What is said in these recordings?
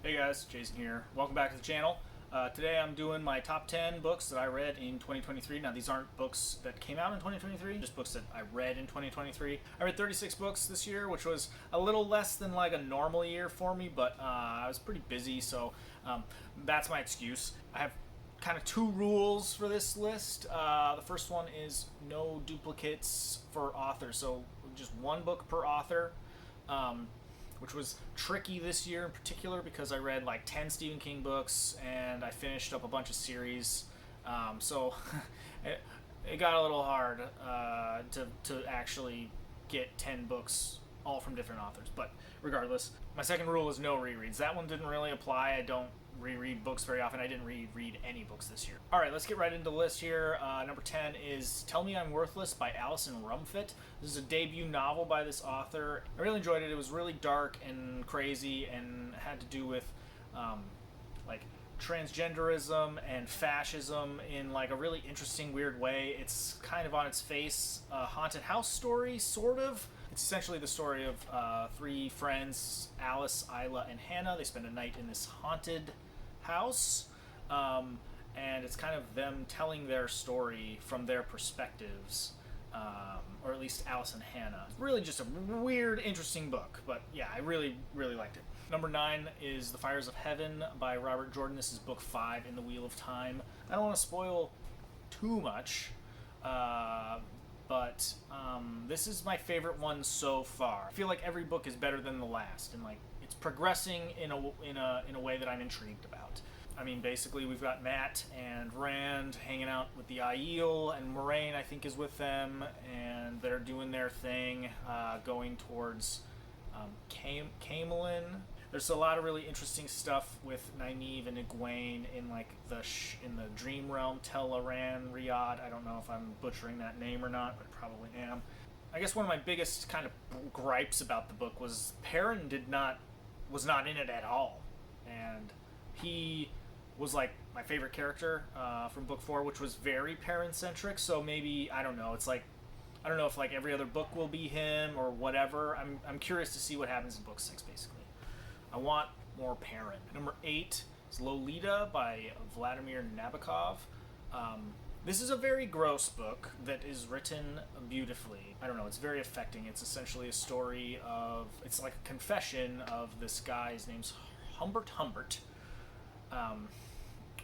Hey guys, Jason here. Welcome back to the channel. Today I'm doing my top 10 books that I read in 2023. Now these aren't books that came out in 2023, just books that I read in 2023. I read 36 books this year, which was a little less than like a normal year for me, but I was pretty busy, so that's my excuse. I have kind of two rules for this list. The first one is no duplicates for authors, so just one book per author. Which was tricky this year in particular because I read like 10 Stephen King books and I finished up a bunch of series. So it got a little hard to actually get 10 books all from different authors. But regardless, my second rule is no rereads. That one didn't really apply. I don't reread books very often. I didn't reread any books this year. All right, let's get right into the list here. Number 10 is Tell Me I'm Worthless by Alison Rumfitt. This is a debut novel by this author. I really enjoyed it. It was really dark and crazy and had to do with like transgenderism and fascism in like a really interesting, weird way. It's kind of on its face a haunted house story, sort of. It's essentially the story of three friends, Alice, Isla, and Hannah. They spend a night in this haunted house, and it's kind of them telling their story from their perspectives, or at least Alice and Hannah. It's really just a weird, interesting book, but yeah, I really, really liked it. Number 9 is The Fires of Heaven by Robert Jordan. This is book 5 in the Wheel of Time. I don't want to spoil too much, but this is my favorite one so far. I feel like every book is better than the last, and like it's progressing in a way that I'm intrigued about. I mean, basically we've got Matt and Rand hanging out with the Aiel, and Moraine I think is with them, and they're doing their thing, going towards Camelin. There's a lot of really interesting stuff with Nynaeve and Egwene in like in the dream realm, Teleran Riyadh. I don't know if I'm butchering that name or not, but I probably am. I guess one of my biggest kind of gripes about the book was Perrin was not in it at all, and he was like my favorite character from book 4, which was very Perrin centric. So maybe I don't know. It's like I don't know if like every other book will be him or whatever. I'm curious to see what happens in book 6 basically. I want more Perrin. Number 8 is Lolita by Vladimir Nabokov. This is a very gross book that is written beautifully. I don't know, it's very affecting. It's essentially a story of, it's like a confession of this guy. His name's Humbert,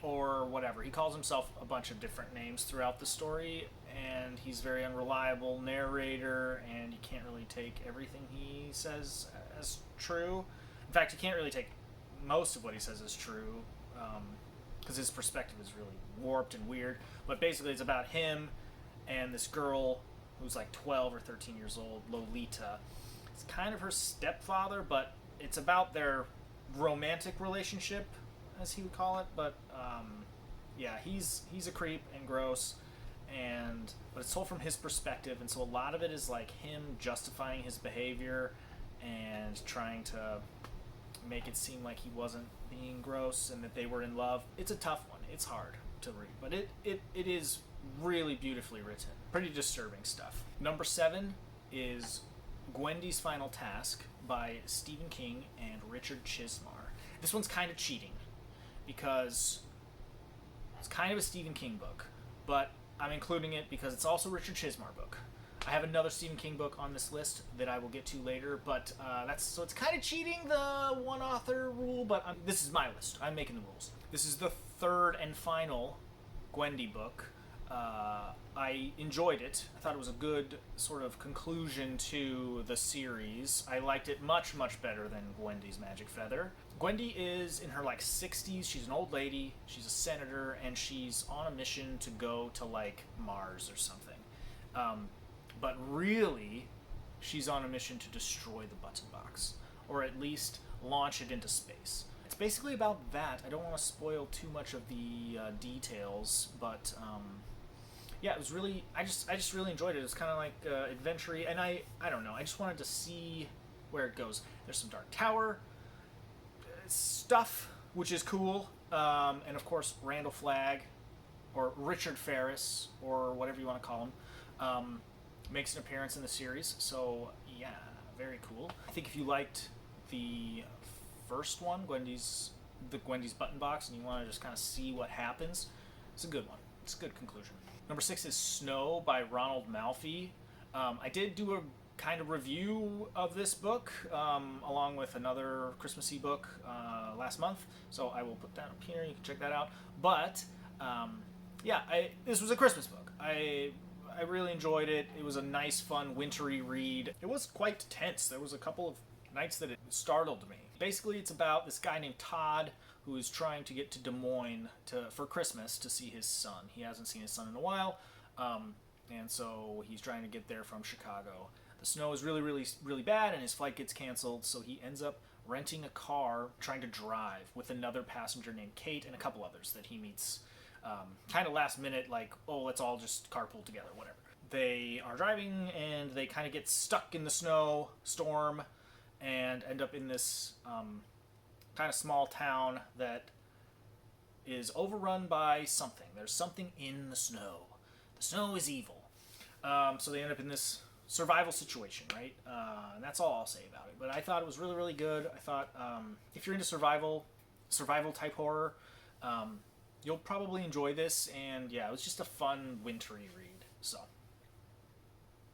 or whatever. He calls himself a bunch of different names throughout the story, and he's a very unreliable narrator, and you can't really take everything he says as true. In fact, you can't really take most of what he says as true, because his perspective is really warped and weird. But basically it's about him and this girl who's like 12 or 13 years old, Lolita. It's kind of her stepfather, but it's about their romantic relationship, as he would call it. But yeah, he's a creep and gross, but it's told from his perspective, and so a lot of it is like him justifying his behavior and trying to make it seem like he wasn't being gross and that they were in love. It's a tough one. It's hard to read, but it is really beautifully written. Pretty disturbing stuff. Number 7 is Gwendys Final Task by Stephen King and Richard Chismar. This one's kind of cheating because it's kind of a Stephen King book, but I'm including it because it's also a Richard Chismar book. I have another Stephen King book on this list that I will get to later, but so it's kind of cheating the one author rule, but this is my list. I'm making the rules. This is the third and final Gwendy book. I enjoyed it. I thought it was a good sort of conclusion to the series. I liked it much, much better than Gwendy's Magic Feather. Gwendy is in her like 60s. She's an old lady. She's a senator, and she's on a mission to go to like Mars or something. But really, she's on a mission to destroy the button box, or at least launch it into space. It's basically about that. I don't want to spoil too much of the details, but yeah, it was really. I just really enjoyed it. It was kind of like adventure-y, and I don't know. I just wanted to see where it goes. There's some Dark Tower stuff, which is cool, and of course Randall Flagg, or Richard Ferris, or whatever you want to call him. Makes an appearance in the series, so yeah, very cool. I think if you liked the first one, the Gwendys button box, and you want to just kind of see what happens. It's a good one. It's a good conclusion. Number 6 is Snow by Ronald Malfi. I did do a kind of review of this book along with another Christmassy book last month, so I will put that up here. You can check that out. But this was a Christmas book. I really enjoyed it. It was a nice, fun, wintry read. It was quite tense. There was a couple of nights that it startled me. Basically, it's about this guy named Todd who is trying to get to Des Moines for Christmas to see his son. He hasn't seen his son in a while, and so he's trying to get there from Chicago. The snow is really, really, really bad, and his flight gets canceled, so he ends up renting a car, trying to drive with another passenger named Kate and a couple others that he meets kind of last minute, like, oh, let's all just carpool together, whatever. They are driving, and they kind of get stuck in the snow storm and end up in this kind of small town that is overrun by something. There's something in the snow. The snow is evil. So they end up in this survival situation, right? And that's all I'll say about it. But I thought it was really, really good. I thought if you're into survival type horror, you'll probably enjoy this. And yeah, it was just a fun, wintry read. So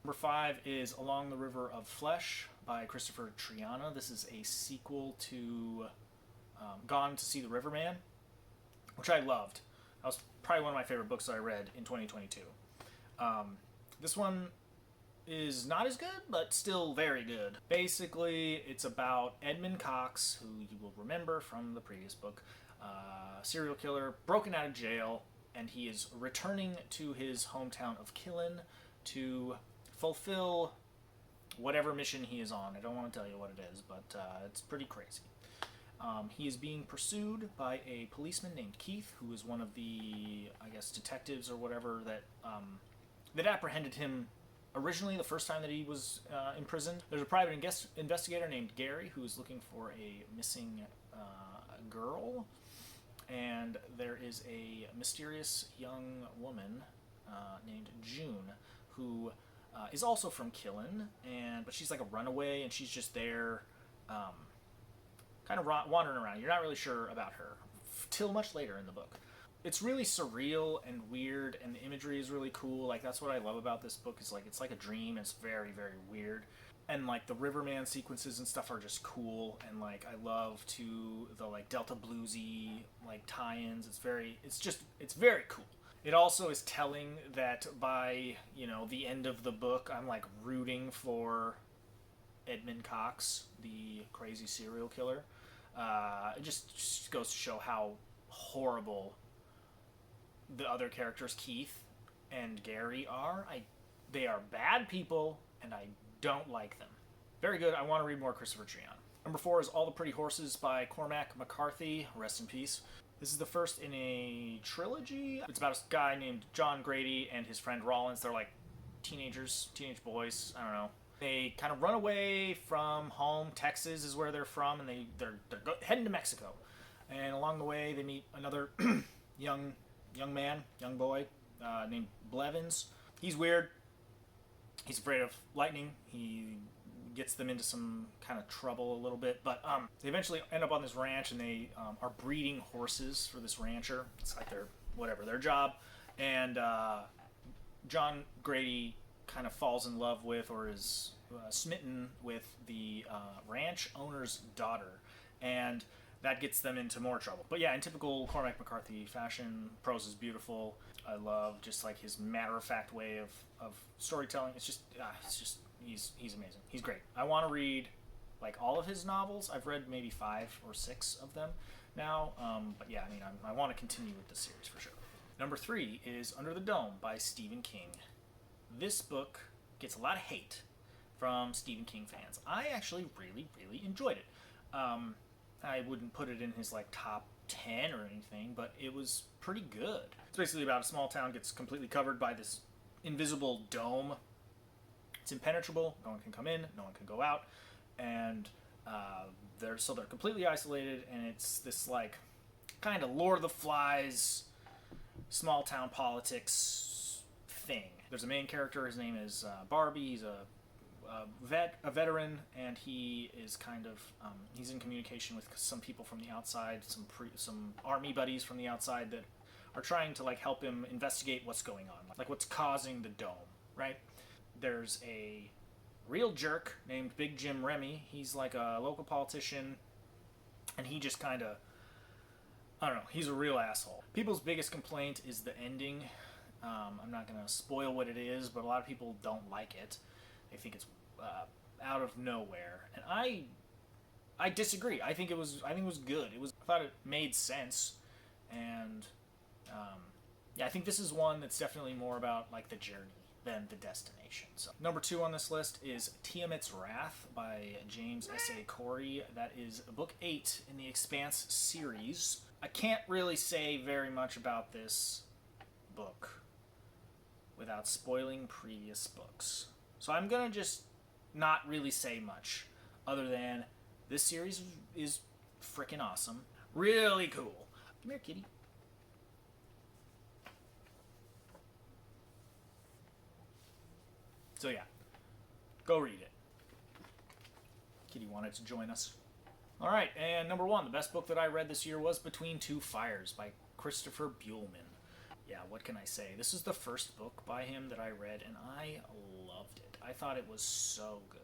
number 5 is Along the River of Flesh by Christopher Triana. This is a sequel to Gone to See the Riverman, which I loved. That was probably one of my favorite books that I read in 2022. This one is not as good, but still very good. Basically, it's about Edmund Cox, who you will remember from the previous book, serial killer, broken out of jail, and he is returning to his hometown of Killen to fulfill whatever mission he is on. I don't want to tell you what it is, but it's pretty crazy. He is being pursued by a policeman named Keith, who is one of the, I guess, detectives or whatever that apprehended him originally the first time that he was imprisoned. There's a private investigator named Gary who is looking for a missing girl, and there is a mysterious young woman named June who is also from Killen, but she's like a runaway, and she's just there kind of wandering around. You're not really sure about her till much later in the book. It's really surreal and weird, and the imagery is really cool. Like, that's what I love about this book, is like it's like a dream. It's very, very weird, and like the Riverman sequences and stuff are just cool. And like I love the like Delta bluesy like tie-ins. It's very cool. It also is telling that by the end of the book, I'm like rooting for Edmund Cox, the crazy serial killer. It just goes to show how horrible the other characters, Keith and Gary, are. They are bad people, and I don't like them. Very good. I want to read more Christopher Triana. Number 4 is All the Pretty Horses by Cormac McCarthy. Rest in peace. This is the first in a trilogy. It's about a guy named John Grady and his friend Rollins. They're like teenage boys. I don't know. They kind of run away from home. Texas is where they're from, and they're heading to Mexico. And along the way, they meet another young boy named Blevins. He's weird. He's afraid of lightning. He gets them into some kind of trouble a little bit, but they eventually end up on this ranch, and they are breeding horses for this rancher. It's like their job, and John Grady kind of falls in love with, or is smitten with, the ranch owner's daughter, and that gets them into more trouble. But yeah, in typical Cormac McCarthy fashion, prose is beautiful. I love just like his matter-of-fact way of storytelling. It's just he's amazing. He's great. I want to read like all of his novels. I've read maybe 5 or 6 of them now. But yeah, I mean, I want to continue with this series for sure. Number 3 is Under the Dome by Stephen King. This book gets a lot of hate from Stephen King fans. I actually really, really enjoyed it. I wouldn't put it in his like top 10 or anything, but it was pretty good. It's basically about a small town gets completely covered by this invisible dome. It's impenetrable. No one can come in. No one can go out, and they're completely isolated. And it's this like kind of Lord of the Flies, small town politics thing. There's a main character. His name is Barbie. He's a a veteran, and he is kind of he's in communication with some people from the outside, some army buddies from the outside that are trying to like help him investigate what's going on, like what's causing the dome, right? There's a real jerk named Big Jim Remy. He's like a local politician, and he just kind of, I don't know, he's a real asshole. People's biggest complaint is the ending. I'm not going to spoil what it is, but a lot of people don't like it. They think it's out of nowhere, and I disagree. I think it was good. I thought it made sense, and yeah, I think this is one that's definitely more about like the journey than the destination. So number 2 on this list is TMTs Wrath by James S.A. Corey. That is book 8 in the Expanse series. I can't really say very much about this book without spoiling previous books. So I'm gonna just not really say much other than this series is freaking awesome. Really cool. Come here, kitty. So yeah, go read it. Kitty wanted to join us. All right, and number 1, the best book that I read this year was Between Two Fires by Christopher Buehlman. Yeah, what can I say? This is the first book by him that I read, and I loved it. I thought it was so good.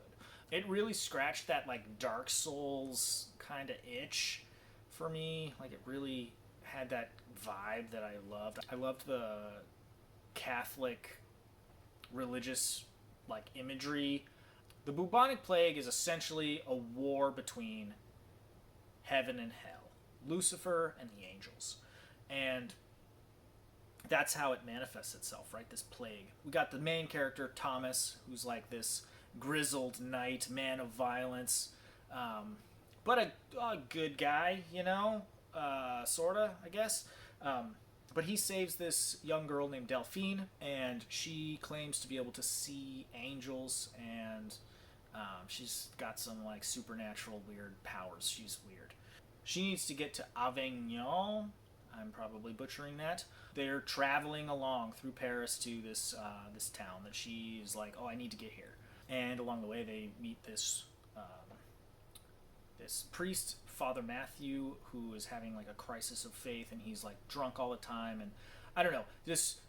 It really scratched that like Dark Souls kind of itch for me. Like it really had that vibe that I loved. I loved the Catholic religious like imagery. The bubonic plague is essentially a war between heaven and hell, Lucifer and the angels, and that's how it manifests itself, right? This plague. We got the main character Thomas, who's like this grizzled knight, man of violence, but a good guy, you know, sorta, I guess. But he saves this young girl named Delphine, and she claims to be able to see angels, and she's got some like supernatural weird powers. She's weird. She needs to get to Avignon. I'm probably butchering that. They're traveling along through Paris to this town that she is like, oh, I need to get here. And along the way, they meet this priest, Father Matthew, who is having like a crisis of faith, and he's like drunk all the time, and I don't know, this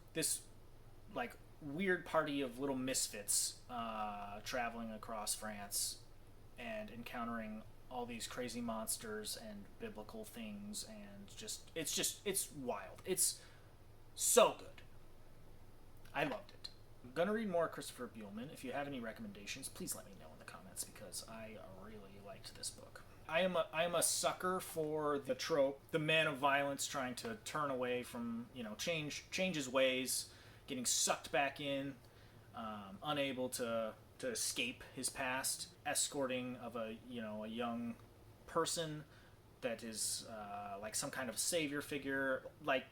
like weird party of little misfits traveling across France and encountering all these crazy monsters and biblical things, and it's wild. It's so good. I loved it. I'm gonna read more Christopher Buehlman. If you have any recommendations, please let me know in the comments, because I really liked this book. I am a sucker for the trope, the man of violence trying to turn away from, you know, change his ways, getting sucked back in, unable to escape his past, escorting of a young person that is like some kind of savior figure, like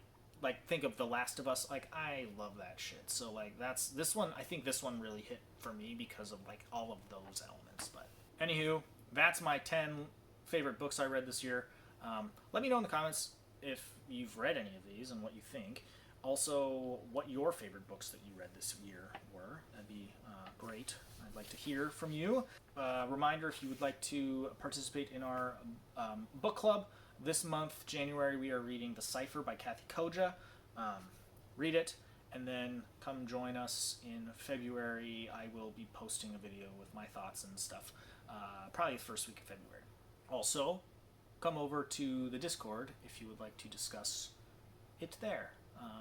think of The Last of Us. Like, I love that shit. So like that's this one. I think this one really hit for me because of like all of those elements. But anywho, that's my 10 favorite books I read this year. Let me know in the comments if you've read any of these and what you think. Also, what your favorite books that you read this year were. That'd be great. I'd like to hear from you. Reminder, if you would like to participate in our book club, this month, January, we are reading The Cipher by Kathy Koja. Read it, and then come join us in February. I will be posting a video with my thoughts and stuff, probably the first week of February. Also, come over to the Discord if you would like to discuss it there,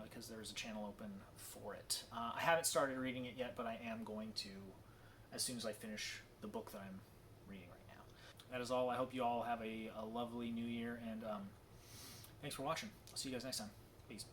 because there's a channel open for it. I haven't started reading it yet, but I am going to as soon as I finish the book that I'm reading right now. That is all. I hope you all have a lovely new year, and thanks for watching. I'll see you guys next time. Peace.